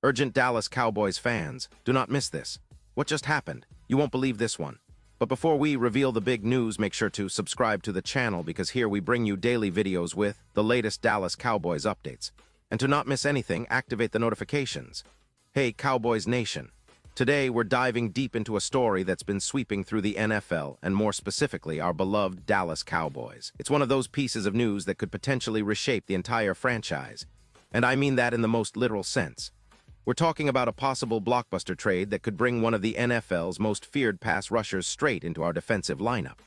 Urgent Dallas Cowboys fans, do not miss this. What just happened? You won't believe this one. But before we reveal the big news, make sure to subscribe to the channel because here we bring you daily videos with the latest Dallas Cowboys updates. And to not miss anything, activate the notifications. Hey, Cowboys Nation. Today, we're diving deep into a story that's been sweeping through the NFL, and more specifically, our beloved Dallas Cowboys. It's one of those pieces of news that could potentially reshape the entire franchise. And I mean that in the most literal sense. We're talking about a possible blockbuster trade that could bring one of the NFL's most feared pass rushers straight into our defensive lineup.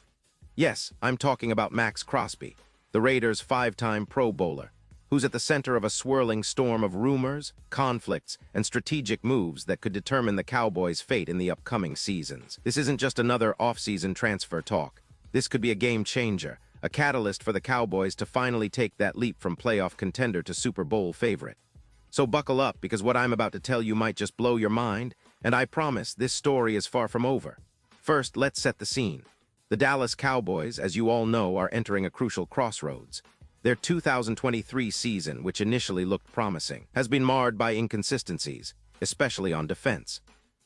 Yes, I'm talking about Maxx Crosby, the Raiders' five-time Pro Bowler, who's at the center of a swirling storm of rumors, conflicts, and strategic moves that could determine the Cowboys' fate in the upcoming seasons. This isn't just another off-season transfer talk. This could be a game-changer, a catalyst for the Cowboys to finally take that leap from playoff contender to Super Bowl favorite. So buckle up, because what I'm about to tell you might just blow your mind, and I promise this story is far from over. First, let's set the scene. The Dallas Cowboys, as you all know, are entering a crucial crossroads. Their 2023 season, which initially looked promising, has been marred by inconsistencies, especially on defense.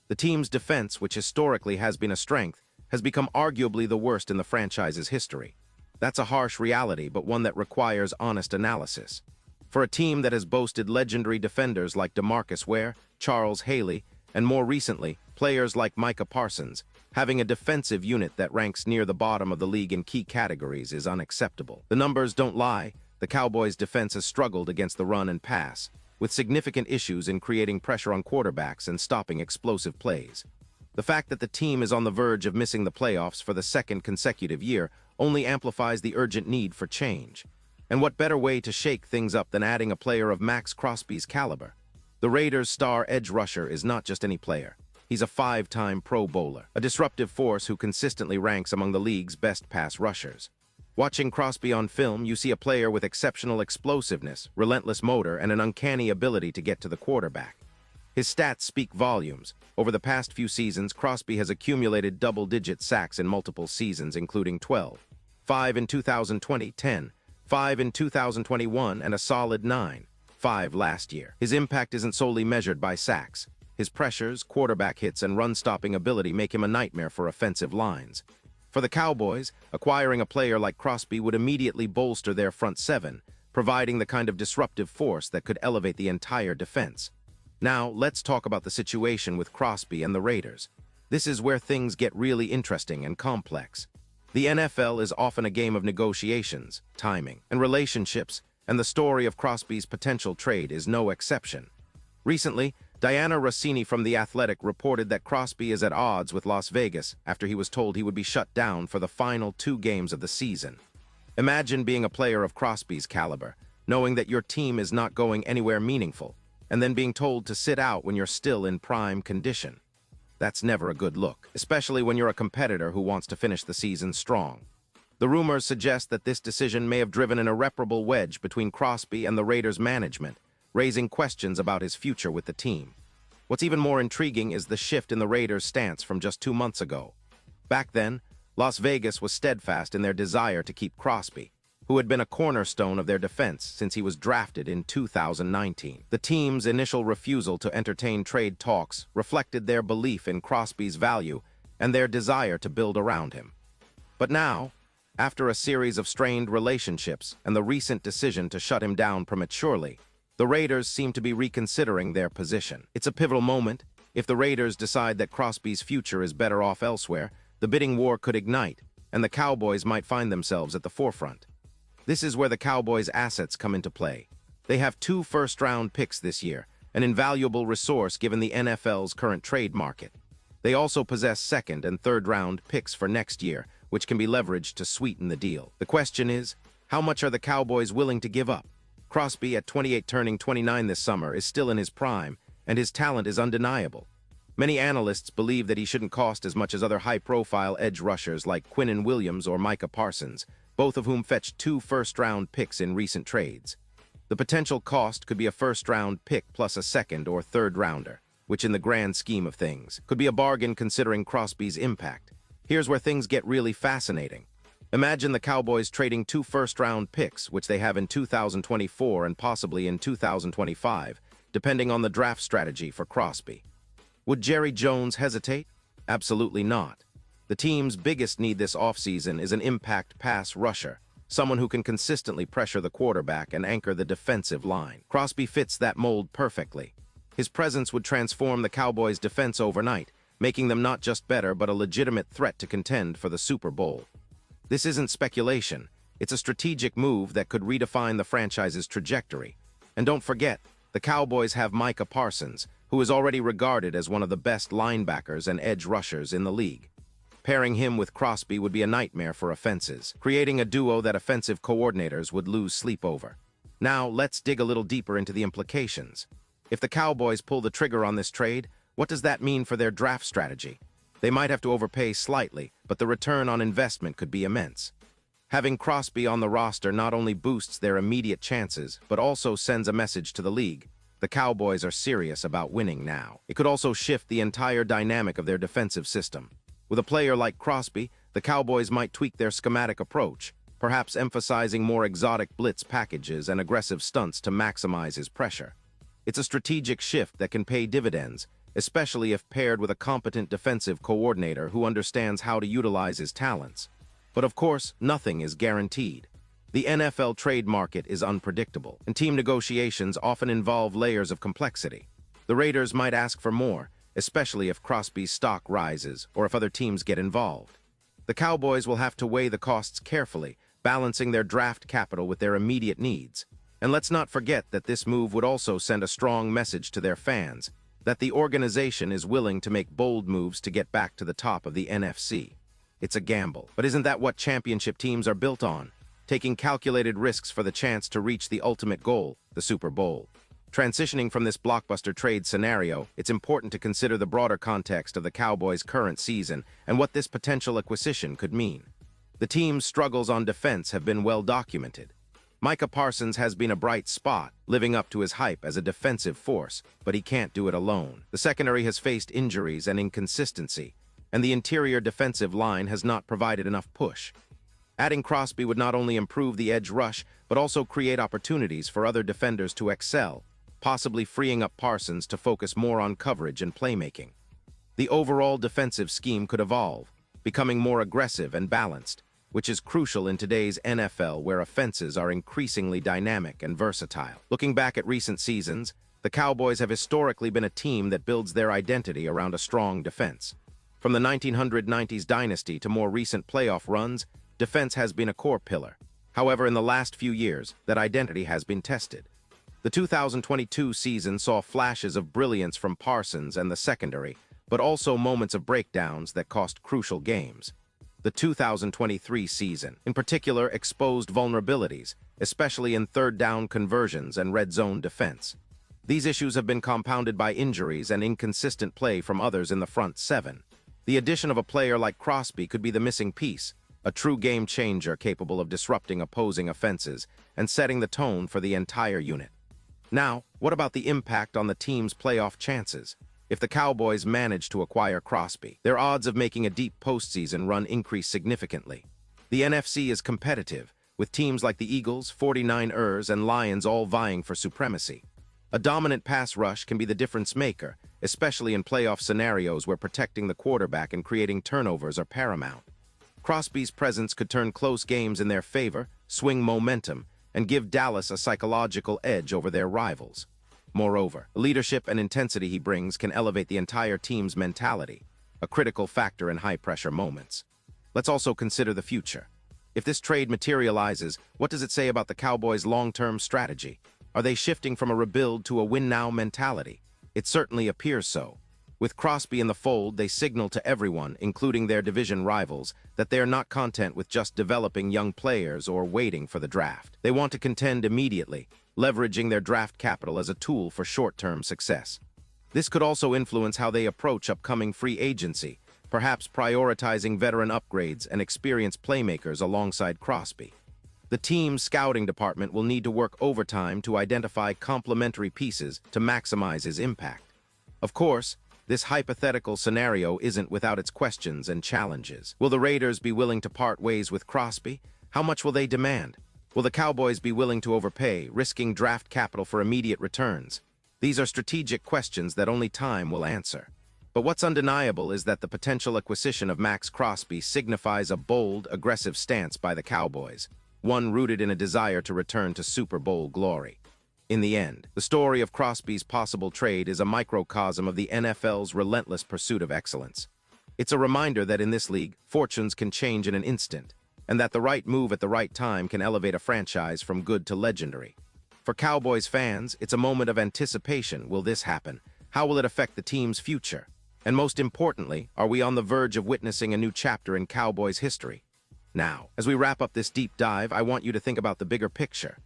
The team's defense, which historically has been a strength, has become arguably the worst in the franchise's history. That's a harsh reality, but one that requires honest analysis. For a team that has boasted legendary defenders like DeMarcus Ware, Charles Haley, and more recently, players like Micah Parsons, having a defensive unit that ranks near the bottom of the league in key categories is unacceptable. The numbers don't lie. The Cowboys' defense has struggled against the run and pass, with significant issues in creating pressure on quarterbacks and stopping explosive plays. The fact that the team is on the verge of missing the playoffs for the second consecutive year only amplifies the urgent need for change. And what better way to shake things up than adding a player of Maxx Crosby's caliber? The Raiders' star edge rusher is not just any player. He's a five-time Pro Bowler, a disruptive force who consistently ranks among the league's best pass rushers. Watching Crosby on film, you see a player with exceptional explosiveness, relentless motor, and an uncanny ability to get to the quarterback. His stats speak volumes. Over the past few seasons, Crosby has accumulated double-digit sacks in multiple seasons, including 12, 5 in 2020, 10, 5 in 2021, and a solid 9, 5 last year. His impact isn't solely measured by sacks. His pressures, quarterback hits, and run-stopping ability make him a nightmare for offensive lines. For the Cowboys, acquiring a player like Crosby would immediately bolster their front seven, providing the kind of disruptive force that could elevate the entire defense. Now, let's talk about the situation with Crosby and the Raiders. This is where things get really interesting and complex. The NFL is often a game of negotiations, timing, and relationships, and the story of Crosby's potential trade is no exception. Recently, Diana Rossini from The Athletic reported that Crosby is at odds with Las Vegas after he was told he would be shut down for the final 2 games of the season. Imagine being a player of Crosby's caliber, knowing that your team is not going anywhere meaningful, and then being told to sit out when you're still in prime condition. That's never a good look, especially when you're a competitor who wants to finish the season strong. The rumors suggest that this decision may have driven an irreparable wedge between Crosby and the Raiders' management, raising questions about his future with the team. What's even more intriguing is the shift in the Raiders' stance from just 2 months ago. Back then, Las Vegas was steadfast in their desire to keep Crosby, who had been a cornerstone of their defense since he was drafted in 2019. The team's initial refusal to entertain trade talks reflected their belief in Crosby's value and their desire to build around him. But now, after a series of strained relationships and the recent decision to shut him down prematurely, the Raiders seem to be reconsidering their position. It's a pivotal moment. If the Raiders decide that Crosby's future is better off elsewhere, the bidding war could ignite, and the Cowboys might find themselves at the forefront. This is where the Cowboys' assets come into play. They have 2 first-round picks this year, an invaluable resource given the NFL's current trade market. They also possess second- and third-round picks for next year, which can be leveraged to sweeten the deal. The question is, how much are the Cowboys willing to give up? Crosby, at 28 turning 29 this summer, is still in his prime, and his talent is undeniable. Many analysts believe that he shouldn't cost as much as other high-profile edge rushers like Quinnen Williams or Micah Parsons, both of whom fetched 2 first-round picks in recent trades. The potential cost could be a first-round pick plus a second- or third-rounder, which in the grand scheme of things could be a bargain considering Crosby's impact. Here's where things get really fascinating. Imagine the Cowboys trading 2 first-round picks, which they have in 2024 and possibly in 2025, depending on the draft strategy for Crosby. Would Jerry Jones hesitate? Absolutely not. The team's biggest need this offseason is an impact pass rusher, someone who can consistently pressure the quarterback and anchor the defensive line. Crosby fits that mold perfectly. His presence would transform the Cowboys' defense overnight, making them not just better but a legitimate threat to contend for the Super Bowl. This isn't speculation. It's a strategic move that could redefine the franchise's trajectory. And don't forget, the Cowboys have Micah Parsons, who is already regarded as one of the best linebackers and edge rushers in the league. Pairing him with Crosby would be a nightmare for offenses, creating a duo that offensive coordinators would lose sleep over. Now, let's dig a little deeper into the implications. If the Cowboys pull the trigger on this trade, what does that mean for their draft strategy? They might have to overpay slightly, but the return on investment could be immense. Having Crosby on the roster not only boosts their immediate chances, but also sends a message to the league. The Cowboys are serious about winning now. It could also shift the entire dynamic of their defensive system. With a player like Crosby, the Cowboys might tweak their schematic approach, perhaps emphasizing more exotic blitz packages and aggressive stunts to maximize his pressure. It's a strategic shift that can pay dividends, especially if paired with a competent defensive coordinator who understands how to utilize his talents. But of course, nothing is guaranteed. The NFL trade market is unpredictable, and team negotiations often involve layers of complexity. The Raiders might ask for more, especially if Crosby's stock rises or if other teams get involved. The Cowboys will have to weigh the costs carefully, balancing their draft capital with their immediate needs. And let's not forget that this move would also send a strong message to their fans, that the organization is willing to make bold moves to get back to the top of the NFC. It's a gamble, but isn't that what championship teams are built on? Taking calculated risks for the chance to reach the ultimate goal, the Super Bowl. Transitioning from this blockbuster trade scenario, it's important to consider the broader context of the Cowboys' current season and what this potential acquisition could mean. The team's struggles on defense have been well documented. Micah Parsons has been a bright spot, living up to his hype as a defensive force, but he can't do it alone. The secondary has faced injuries and inconsistency, and the interior defensive line has not provided enough push. Adding Crosby would not only improve the edge rush, but also create opportunities for other defenders to excel, possibly freeing up Parsons to focus more on coverage and playmaking. The overall defensive scheme could evolve, becoming more aggressive and balanced, which is crucial in today's NFL where offenses are increasingly dynamic and versatile. Looking back at recent seasons, the Cowboys have historically been a team that builds their identity around a strong defense. From the 1990s dynasty to more recent playoff runs, defense has been a core pillar. However, in the last few years, that identity has been tested. The 2022 season saw flashes of brilliance from Parsons and the secondary, but also moments of breakdowns that cost crucial games. The 2023 season, in particular, exposed vulnerabilities, especially in third-down conversions and red-zone defense. These issues have been compounded by injuries and inconsistent play from others in the front seven. The addition of a player like Crosby could be the missing piece, a true game-changer capable of disrupting opposing offenses and setting the tone for the entire unit. Now, what about the impact on the team's playoff chances? If the Cowboys manage to acquire Crosby, their odds of making a deep postseason run increase significantly. The NFC is competitive, with teams like the Eagles, 49ers, and Lions all vying for supremacy. A dominant pass rush can be the difference maker, especially in playoff scenarios where protecting the quarterback and creating turnovers are paramount. Crosby's presence could turn close games in their favor, swing momentum, and give Dallas a psychological edge over their rivals. Moreover, the leadership and intensity he brings can elevate the entire team's mentality, a critical factor in high-pressure moments. Let's also consider the future. If this trade materializes, what does it say about the Cowboys' long-term strategy? Are they shifting from a rebuild to a win-now mentality? It certainly appears so. With Crosby in the fold, they signal to everyone, including their division rivals, that they are not content with just developing young players or waiting for the draft. They want to contend immediately, leveraging their draft capital as a tool for short-term success. This could also influence how they approach upcoming free agency, perhaps prioritizing veteran upgrades and experienced playmakers alongside Crosby. The team's scouting department will need to work overtime to identify complementary pieces to maximize his impact. Of course, this hypothetical scenario isn't without its questions and challenges. Will the Raiders be willing to part ways with Crosby? How much will they demand? Will the Cowboys be willing to overpay, risking draft capital for immediate returns? These are strategic questions that only time will answer. But what's undeniable is that the potential acquisition of Maxx Crosby signifies a bold, aggressive stance by the Cowboys, one rooted in a desire to return to Super Bowl glory. In the end, the story of Crosby's possible trade is a microcosm of the NFL's relentless pursuit of excellence. It's a reminder that in this league, fortunes can change in an instant, and that the right move at the right time can elevate a franchise from good to legendary. For Cowboys fans, it's a moment of anticipation. Will this happen? How will it affect the team's future? And most importantly, are we on the verge of witnessing a new chapter in Cowboys history? Now, as we wrap up this deep dive, I want you to think about the bigger picture.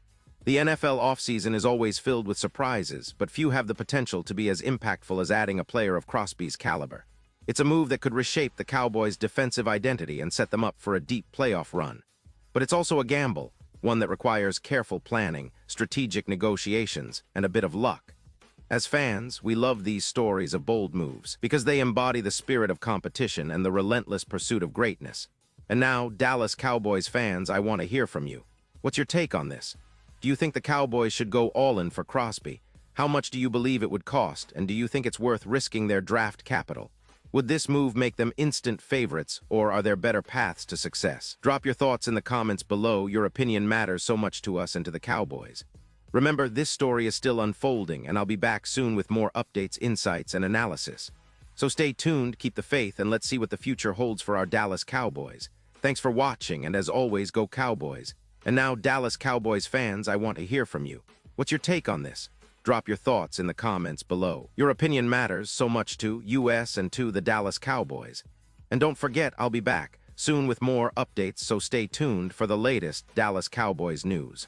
The NFL offseason is always filled with surprises, but few have the potential to be as impactful as adding a player of Crosby's caliber. It's a move that could reshape the Cowboys' defensive identity and set them up for a deep playoff run. But it's also a gamble, one that requires careful planning, strategic negotiations, and a bit of luck. As fans, we love these stories of bold moves because they embody the spirit of competition and the relentless pursuit of greatness. And now, Dallas Cowboys fans, I want to hear from you. What's your take on this? Do you think the Cowboys should go all in for Crosby? How much do you believe it would cost, and do you think it's worth risking their draft capital? Would this move make them instant favorites, or are there better paths to success? Drop your thoughts in the comments below. Your opinion matters so much to us and to the Cowboys. Remember, this story is still unfolding, and I'll be back soon with more updates, insights, and analysis. So stay tuned, keep the faith, and let's see what the future holds for our Dallas Cowboys. Thanks for watching, and as always, go Cowboys. And now, Dallas Cowboys fans, I want to hear from you. What's your take on this? Drop your thoughts in the comments below. Your opinion matters so much to us and to the Dallas Cowboys. And don't forget, I'll be back soon with more updates, so stay tuned for the latest Dallas Cowboys news.